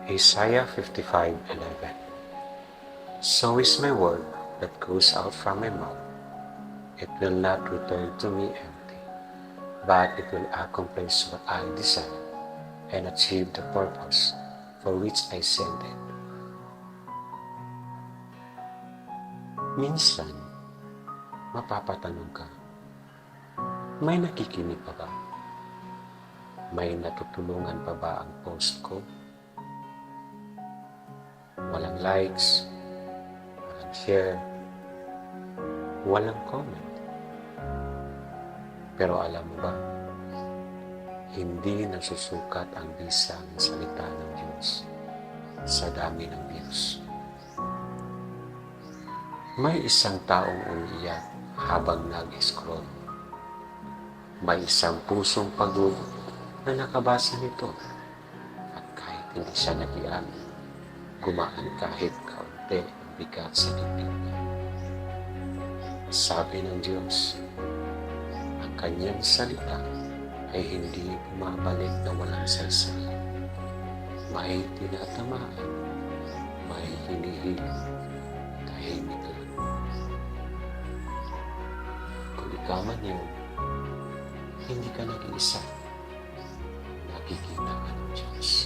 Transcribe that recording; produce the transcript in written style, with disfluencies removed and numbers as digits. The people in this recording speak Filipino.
Isaiah 55:11. So is my word that goes out from my mouth. It will not return to me empty, but it will accomplish what I desire and achieve the purpose for which I sent it. Minsan, mapapatanong ka, may nakikinig pa ba? May natutulungan pa ba ang post ko? Walang likes, walang share, walang comment. Pero alam mo ba, hindi nasusukat ang bisa ng salita ng Diyos sa dami ng views. May isang taong umiiyak habang nag-scroll. May isang pusong pagod na nakabasa nito. At kahit hindi siya nag-iyak, gumaan kahit kaunti ang bigat sa dibdib niya. Sabi ng Diyos, ang kanyang salita ay hindi bumabalik na walang saysay. May tinatamaan, may hinihilom, tahimik lang. Kung ikaw man yun, hindi ka nag-iisa. Nakikita ka ng Diyos.